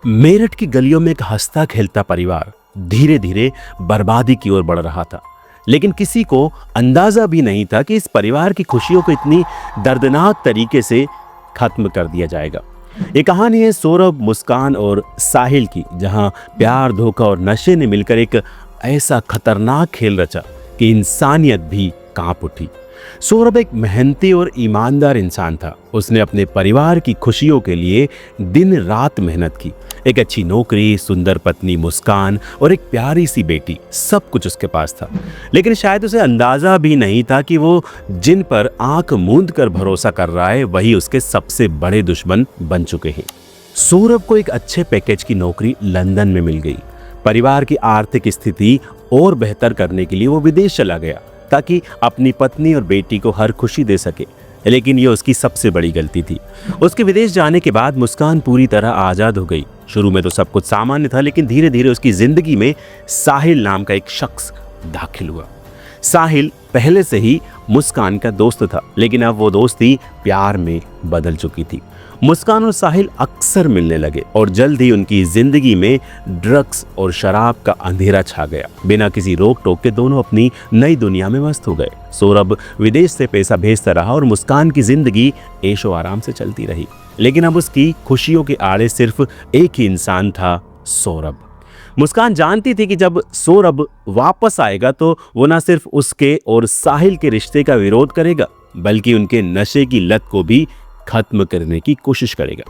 मेरठ की गलियों में एक हंसता खेलता परिवार धीरे धीरे बर्बादी की ओर बढ़ रहा था। लेकिन किसी को अंदाजा भी नहीं था कि इस परिवार की खुशियों को इतनी दर्दनाक तरीके से खत्म कर दिया जाएगा। ये कहानी है सौरभ, मुस्कान और साहिल की, जहां प्यार, धोखा और नशे ने मिलकर एक ऐसा खतरनाक खेल रचा कि इंसानियत भी कांप उठी। सौरभ एक मेहनती और ईमानदार इंसान था। उसने अपने परिवार की खुशियों के लिए दिन रात मेहनत की। एक अच्छी नौकरी, सुंदर पत्नी मुस्कान और एक प्यारी सी बेटी, सब कुछ उसके पास था। लेकिन शायद उसे अंदाजा भी नहीं था कि वो जिन पर आंख मूंद कर भरोसा कर रहा है वही उसके सबसे बड़े दुश्मन बन चुके हैं। सौरभ को एक अच्छे पैकेज की नौकरी लंदन में मिल गई। परिवार की आर्थिक स्थिति और बेहतर करने के लिए वो विदेश चला गया ताकि अपनी पत्नी और बेटी को हर खुशी दे सके। लेकिन ये उसकी सबसे बड़ी गलती थी। उसके विदेश जाने के बाद मुस्कान पूरी तरह आज़ाद हो गई। शुरू में तो सब कुछ सामान्य था, लेकिन धीरे धीरे उसकी जिंदगी में साहिल नाम का एक शख्स दाखिल हुआ। साहिल पहले से ही मुस्कान का दोस्त था, लेकिन अब वो दोस्ती प्यार में बदल चुकी थी। मुस्कान और साहिल अक्सर मिलने लगे और जल्द ही उनकी जिंदगी में ड्रग्स और शराब का अंधेरा छा गया। बिना किसी रोक टोक के दोनों अपनी नई दुनिया में मस्त हो गए। सौरभ विदेश से पैसा भेजता रहा और मुस्कान की जिंदगी ऐशो आराम से चलती रही। लेकिन अब उसकी खुशियों के आड़े सिर्फ एक ही इंसान था, सौरभ। मुस्कान जानती थी कि जब सौरभ वापस आएगा तो वो न सिर्फ उसके और साहिल के रिश्ते का विरोध करेगा, बल्कि उनके नशे की लत को भी खत्म करने की कोशिश करेगा।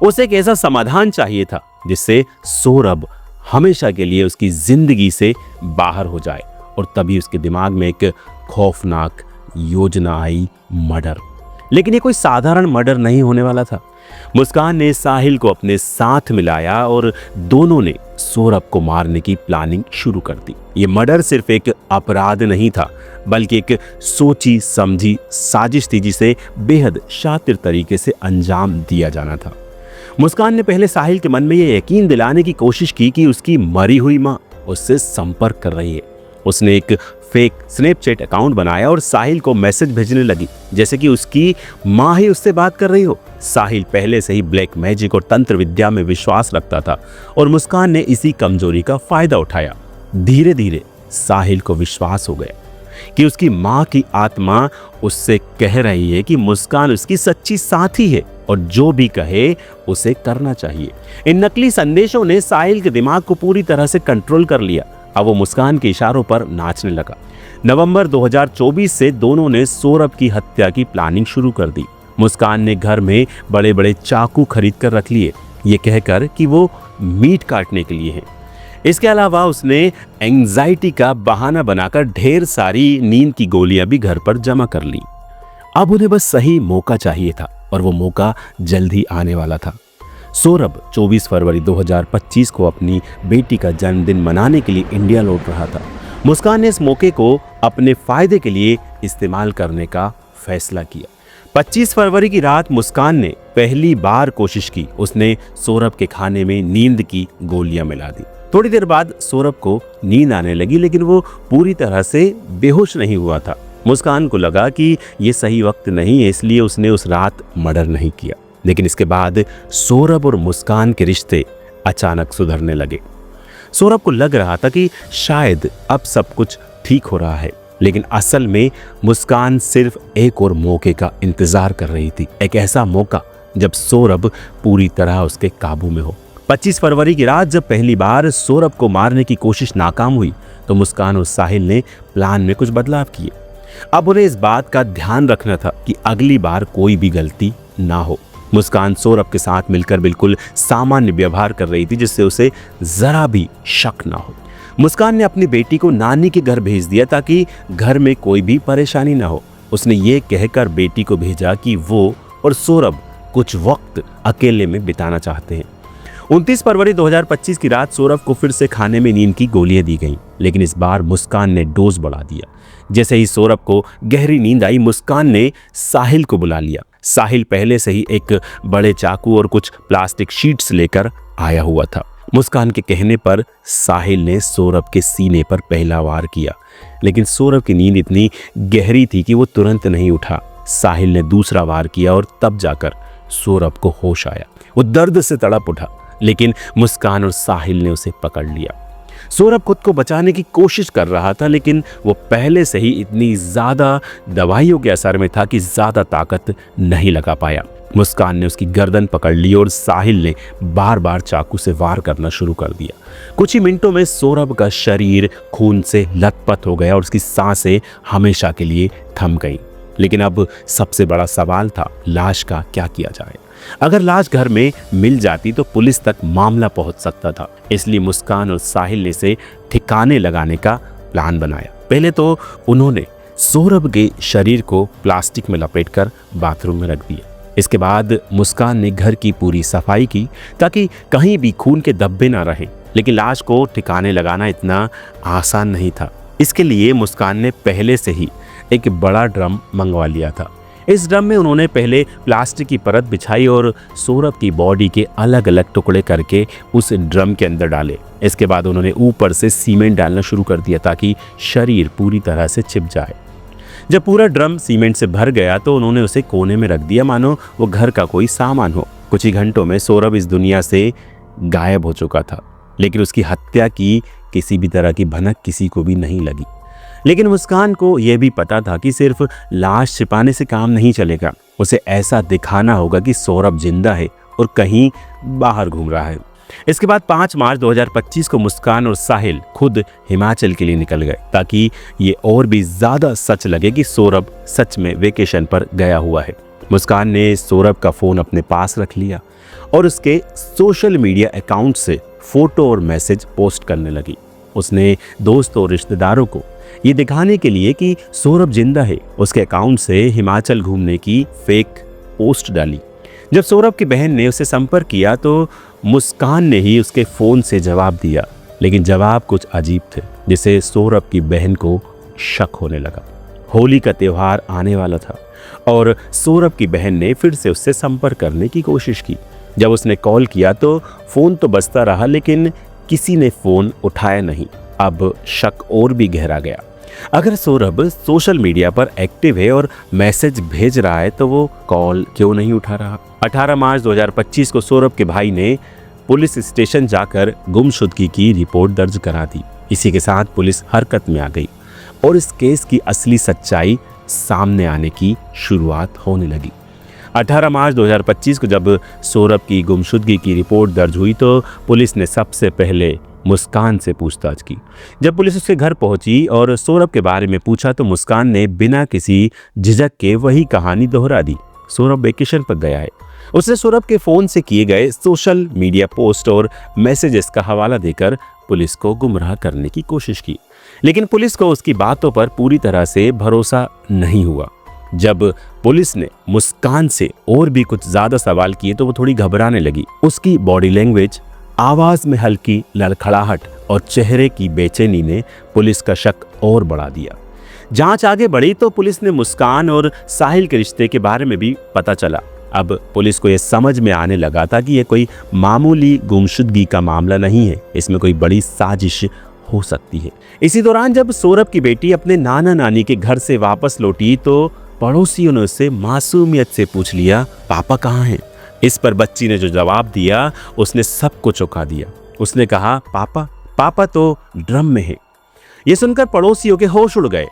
उसे एक ऐसा समाधान चाहिए था जिससे सौरभ हमेशा के लिए उसकी जिंदगी से बाहर हो जाए। और तभी उसके दिमाग में एक खौफनाक योजना आई, मर्डर। लेकिन ये कोई साधारण मर्डर नहीं होने वाला था। मुस्कान ने साहिल को अपने साथ मिलाया और दोनों ने सौरभ को मारने की प्लानिंग शुरू कर दी। ये मर्डर सिर्फ एक अपराध नहीं था, बल्कि एक सोची समझी साजिश थी जिसे बेहद शातिर तरीके से अंजाम दिया जाना था। मुस्कान ने पहले साहिल के मन में ये यकीन दिलाने की कोशिश की कि उसकी मरी हुई मां उससे संपर्क कर रही है। उसने एक फेक स्नैपचैट अकाउंट बनाया और साहिल को मैसेज भेजने लगी जैसे कि उसकी मां ही उससे बात कर रही हो। साहिल पहले से ही ब्लैक मैजिक और तंत्र विद्या में विश्वास रखता था और मुस्कान ने इसी कमजोरी का फायदा उठाया। धीरे धीरे साहिल को विश्वास हो गया कि उसकी मां की आत्मा उससे कह रही है कि मुस्कान उसकी सच्ची साथी है और जो भी कहे उसे करना चाहिए। इन नकली संदेशों ने साहिल के दिमाग को पूरी तरह से कंट्रोल कर लिया। अब वो मुस्कान के इशारों पर नाचने लगा। नवंबर 2024 से दोनों ने सौरभ की हत्या की प्लानिंग शुरू कर दी। मुस्कान ने घर में बड़े बड़े चाकू खरीद कर रख लिए, ये कहकर कि वो मीट काटने के लिए हैं। इसके अलावा उसने एंजाइटी का बहाना बनाकर ढेर सारी नींद की गोलियां भी घर पर जमा कर ली। अब उन्हें बस सही मौका चाहिए था और वो मौका जल्द ही आने वाला था। सौरभ 24 फरवरी 2025 को अपनी बेटी का जन्मदिन मनाने के लिए इंडिया लौट रहा था। मुस्कान ने इस मौके को अपने फायदे के लिए इस्तेमाल करने का फैसला किया। 25 फरवरी की रात मुस्कान ने पहली बार कोशिश की। उसने सौरभ के खाने में नींद की गोलियां मिला दी। थोड़ी देर बाद सौरभ को नींद आने लगी, लेकिन वो पूरी तरह से बेहोश नहीं हुआ था। मुस्कान को लगा कि ये सही वक्त नहीं है, इसलिए उसने उस रात मर्डर नहीं किया। लेकिन इसके बाद सौरभ और मुस्कान के रिश्ते अचानक सुधरने लगे। सौरभ को लग रहा था कि शायद अब सब कुछ ठीक हो रहा है, लेकिन असल में मुस्कान सिर्फ एक और मौके का इंतजार कर रही थी। एक ऐसा मौका जब सौरभ पूरी तरह उसके काबू में हो। 25 फरवरी की रात जब पहली बार सौरभ को मारने की कोशिश नाकाम हुई तो मुस्कान और साहिल ने प्लान में कुछ बदलाव किए। अब उन्हें इस बात का ध्यान रखना था कि अगली बार कोई भी गलती ना हो। मुस्कान सौरभ के साथ मिलकर बिल्कुल सामान्य व्यवहार कर रही थी, जिससे उसे जरा भी शक ना हो। मुस्कान ने अपनी बेटी को नानी के घर भेज दिया ताकि घर में कोई भी परेशानी ना हो। उसने ये कहकर बेटी को भेजा कि वो और सौरभ कुछ वक्त अकेले में बिताना चाहते हैं। 29 फरवरी 2025 की रात सौरभ को फिर से खाने में नींद की गोलियां दी गईं, लेकिन इस बार मुस्कान ने डोज बढ़ा दिया। जैसे ही सौरभ को गहरी नींद आई, मुस्कान ने साहिल को बुला लिया। साहिल पहले से ही एक बड़े चाकू और कुछ प्लास्टिक शीट्स लेकर आया हुआ था। मुस्कान के कहने पर साहिल ने सौरभ के सीने पर पहला वार किया, लेकिन सौरभ की नींद इतनी गहरी थी कि वो तुरंत नहीं उठा। साहिल ने दूसरा वार किया और तब जाकर सौरभ को होश आया। वो दर्द से तड़प उठा। लेकिन मुस्कान और साहिल ने उसे पकड़ लिया। सौरभ खुद को बचाने की कोशिश कर रहा था, लेकिन वो पहले से ही इतनी ज़्यादा दवाइयों के असर में था कि ज़्यादा ताकत नहीं लगा पाया। मुस्कान ने उसकी गर्दन पकड़ ली और साहिल ने बार बार चाकू से वार करना शुरू कर दिया। कुछ ही मिनटों में सौरभ का शरीर खून से लथपथ हो गया और उसकी सांसें हमेशा के लिए थम गईं। लेकिन अब सबसे बड़ा सवाल था, लाश का क्या किया जाए। अगर लाश घर में मिल जाती तो पुलिस तक मामला पहुंच सकता था। इसलिए मुस्कान और साहिल ने इसे ठिकाने लगाने का प्लान बनाया। पहले तो उन्होंने सौरभ के शरीर को प्लास्टिक में लपेटकर बाथरूम में रख दिया। इसके बाद मुस्कान ने घर की पूरी सफाई की ताकि कहीं भी खून के धब्बे ना रहें। लेकिन लाश को ठिकाने लगाना इतना आसान नहीं था। इसके लिए मुस्कान ने पहले से ही एक बड़ा ड्रम मंगवा लिया था। इस ड्रम में उन्होंने पहले प्लास्टिक की परत बिछाई और सौरभ की बॉडी के अलग अलग टुकड़े करके उस ड्रम के अंदर डाले। इसके बाद उन्होंने ऊपर से सीमेंट डालना शुरू कर दिया ताकि शरीर पूरी तरह से छिप जाए। जब पूरा ड्रम सीमेंट से भर गया तो उन्होंने उसे कोने में रख दिया, मानो वो घर का कोई सामान हो। कुछ ही घंटों में सौरभ इस दुनिया से गायब हो चुका था, लेकिन उसकी हत्या की किसी भी तरह की भनक किसी को भी नहीं लगी। लेकिन मुस्कान को यह भी पता था कि सिर्फ लाश छिपाने से काम नहीं चलेगा। उसे ऐसा दिखाना होगा कि सौरभ जिंदा है और कहीं बाहर घूम रहा है। इसके बाद 5 मार्च 2025 को मुस्कान और साहिल खुद हिमाचल के लिए निकल गए ताकि ये और भी ज़्यादा सच लगे कि सौरभ सच में वेकेशन पर गया हुआ है। मुस्कान ने सौरभ का फ़ोन अपने पास रख लिया और उसके सोशल मीडिया अकाउंट से फ़ोटो और मैसेज पोस्ट करने लगी। उसने दोस्तों और रिश्तेदारों को ये दिखाने के लिए कि सौरभ जिंदा है, उसके अकाउंट से हिमाचल घूमने की फेक पोस्ट डाली। जब सौरभ की बहन ने उसे संपर्क किया तो मुस्कान ने ही उसके फ़ोन से जवाब दिया, लेकिन जवाब कुछ अजीब थे, जिसे सौरभ की बहन को शक होने लगा। होली का त्यौहार आने वाला था और सौरभ की बहन ने फिर से उससे संपर्क करने की कोशिश की। जब उसने कॉल किया तो फ़ोन तो बजता रहा, लेकिन किसी ने फ़ोन उठाया नहीं। अब शक और भी गहरा गया। अगर सौरभ सोशल मीडिया पर एक्टिव है और मैसेज भेज रहा है तो वो कॉल क्यों नहीं उठा रहा। 18 मार्च 2025 को सौरभ के भाई ने पुलिस स्टेशन जाकर गुमशुदगी की रिपोर्ट दर्ज करा दी। इसी के साथ पुलिस हरकत में आ गई और इस केस की असली सच्चाई सामने आने की शुरुआत होने लगी। 18 मार्च 2025 को जब सौरभ की गुमशुदगी की रिपोर्ट दर्ज हुई तो पुलिस ने सबसे पहले मुस्कान से पूछताछ की। जब पुलिस उसके घर पहुंची और सौरभ के बारे में पूछा तो मुस्कान ने बिना किसी झिझक के वही कहानी दोहरा दी। सौरभ वेकेशन पर गया है। उसने सौरभ के फ़ोन से किए गए सोशल मीडिया पोस्ट और मैसेजेस का हवाला देकर पुलिस को गुमराह करने की कोशिश की, लेकिन पुलिस को उसकी बातों पर पूरी तरह से भरोसा नहीं हुआ। जब पुलिस ने मुस्कान से और भी कुछ ज़्यादा सवाल किए तो वो थोड़ी घबराने लगी। उसकी बॉडी लैंग्वेज, आवाज़ में हल्की लड़खड़ाहट और चेहरे की बेचैनी ने पुलिस का शक और बढ़ा दिया। जांच आगे बढ़ी तो पुलिस ने मुस्कान और साहिल के रिश्ते के बारे में भी पता चला। अब पुलिस को यह समझ में आने लगा था कि यह कोई मामूली गुमशुदगी का मामला नहीं है, इसमें कोई बड़ी साजिश हो सकती है। इसी दौरान जब सौरभ की बेटी अपने नाना नानी के घर से वापस लौटी तो पड़ोसियों ने उससे मासूमियत से पूछ लिया, पापा कहाँ हैं? इस पर बच्ची ने जो जवाब दिया उसने सबको चौंका दिया। उसने कहा, पापा तो ड्रम में है। ये सुनकर पड़ोसियों के होश उड़ गए।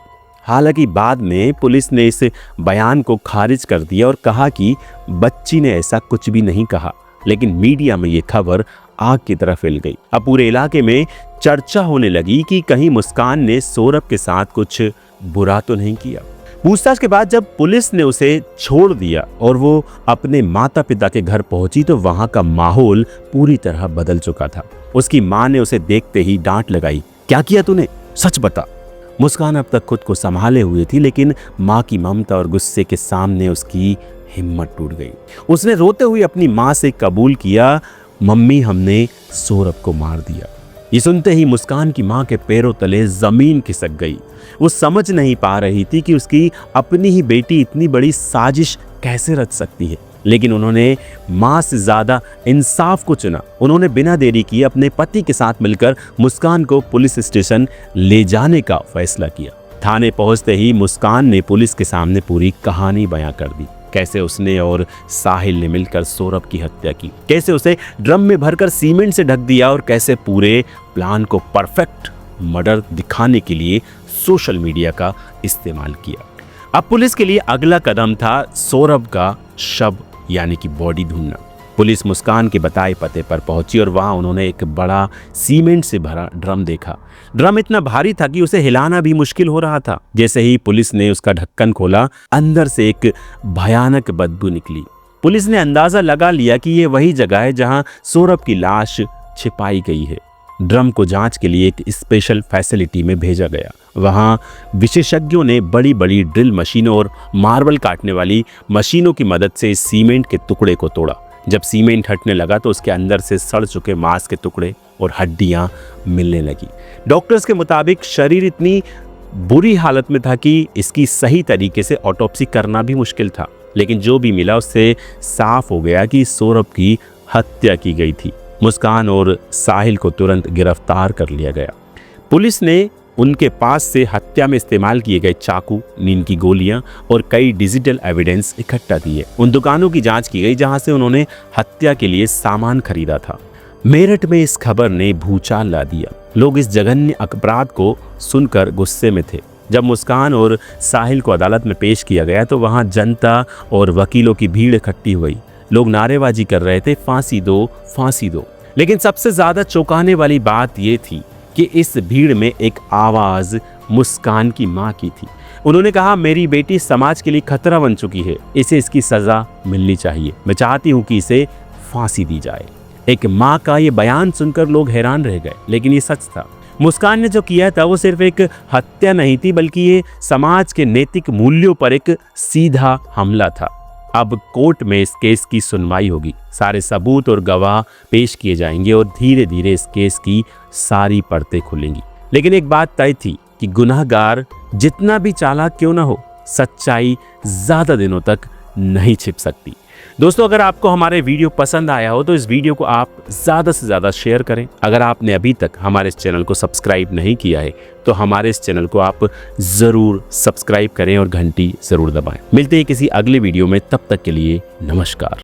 हालांकि बाद में पुलिस ने इस बयान को खारिज कर दिया और कहा कि बच्ची ने ऐसा कुछ भी नहीं कहा, लेकिन मीडिया में ये खबर आग की तरह फैल गई। अब पूरे इलाके में चर्चा होने लगी कि कहीं मुस्कान ने सौरभ के साथ कुछ बुरा तो नहीं किया। पूछताछ के बाद जब पुलिस ने उसे छोड़ दिया और वो अपने माता पिता के घर पहुंची तो वहां का माहौल पूरी तरह बदल चुका था। उसकी मां ने उसे देखते ही डांट लगाई, क्या किया तूने? सच बता। मुस्कान अब तक खुद को संभाले हुई थी, लेकिन मां की ममता और गुस्से के सामने उसकी हिम्मत टूट गई। उसने रोते हुए अपनी मां से कबूल किया, मम्मी हमने सौरभ को मार दिया। ये सुनते ही मुस्कान की मां के पैरों तले जमीन खिसक गई। वो समझ नहीं पा रही थी कि उसकी अपनी ही बेटी इतनी बड़ी साजिश कैसे रच सकती है, लेकिन उन्होंने मां से ज्यादा इंसाफ को चुना। उन्होंने बिना देरी किए अपने पति के साथ मिलकर मुस्कान को पुलिस स्टेशन ले जाने का फैसला किया। थाने पहुंचते ही मुस्कान ने पुलिस के सामने पूरी कहानी बयां कर दी। कैसे उसने और साहिल ने मिलकर सौरभ की हत्या की, कैसे उसे ड्रम में भरकर सीमेंट से ढक दिया और कैसे पूरे प्लान को परफेक्ट मर्डर दिखाने के लिए सोशल मीडिया का इस्तेमाल किया। अब पुलिस के लिए अगला कदम था सौरभ का शव यानी कि बॉडी ढूंढना। पुलिस मुस्कान के बताए पते पर पहुंची और वहां उन्होंने एक बड़ा सीमेंट से भरा ड्रम देखा। ड्रम इतना भारी था कि उसे हिलाना भी मुश्किल हो रहा था। जैसे ही पुलिस ने उसका ढक्कन खोला, अंदर से एक भयानक बदबू निकली। पुलिस ने अंदाजा लगा लिया कि ये वही जगह है जहां सौरभ की लाश छिपाई गई है। ड्रम को जांच के लिए एक स्पेशल फैसिलिटी में भेजा गया। वहां विशेषज्ञों ने बड़ी बड़ी ड्रिल मशीनों और मार्बल काटने वाली मशीनों की मदद से इस सीमेंट के टुकड़े को तोड़ा। जब सीमेंट हटने लगा तो उसके अंदर से सड़ चुके मांस के टुकड़े और हड्डियां मिलने लगी। डॉक्टर्स के मुताबिक शरीर इतनी बुरी हालत में था कि इसकी सही तरीके से ऑटोप्सी करना भी मुश्किल था। लेकिन जो भी मिला उससे साफ हो गया कि सौरभ की हत्या की गई थी। मुस्कान और साहिल को तुरंत गिरफ्तार कर लिया गया। पुलिस ने उनके पास से हत्या में इस्तेमाल किए गए चाकू, नींद की गोलियां और कई डिजिटल एविडेंस इकट्ठा किए। उन दुकानों की जांच की गई जहां से उन्होंने हत्या के लिए सामान खरीदा था। मेरठ में इस खबर ने भूचाल ला दिया। लोग इस जघन्य अपराध को सुनकर गुस्से में थे। जब मुस्कान और साहिल को अदालत में पेश किया गया तो वहां जनता और वकीलों की भीड़ इकट्ठी हुई। लोग नारेबाजी कर रहे थे, फांसी दो, फांसी दो। लेकिन सबसे ज्यादा चौंकाने वाली बात यह थी कि इस भीड़ में एक आवाज मुस्कान की मां की थी। उन्होंने कहा, मेरी बेटी समाज के लिए खतरा बन चुकी है, इसे इसकी सजा मिलनी चाहिए। मैं चाहती हूं कि इसे फांसी दी जाए। एक मां का ये बयान सुनकर लोग हैरान रह गए, लेकिन ये सच था। मुस्कान ने जो किया था वो सिर्फ एक हत्या नहीं थी, बल्कि ये समाज के नैतिक मूल्यों पर एक सीधा हमला था। अब कोर्ट में इस केस की सुनवाई होगी, सारे सबूत और गवाह पेश किए जाएंगे और धीरे धीरे इस केस की सारी परतें खुलेंगी। लेकिन एक बात तय थी कि गुनहगार जितना भी चालाक क्यों ना हो, सच्चाई ज्यादा दिनों तक नहीं छिप सकती। दोस्तों, अगर आपको हमारे वीडियो पसंद आया हो तो इस वीडियो को आप ज़्यादा से ज़्यादा शेयर करें। अगर आपने अभी तक हमारे इस चैनल को सब्सक्राइब नहीं किया है तो हमारे इस चैनल को आप ज़रूर सब्सक्राइब करें और घंटी ज़रूर दबाएं। मिलते हैं किसी अगले वीडियो में, तब तक के लिए नमस्कार।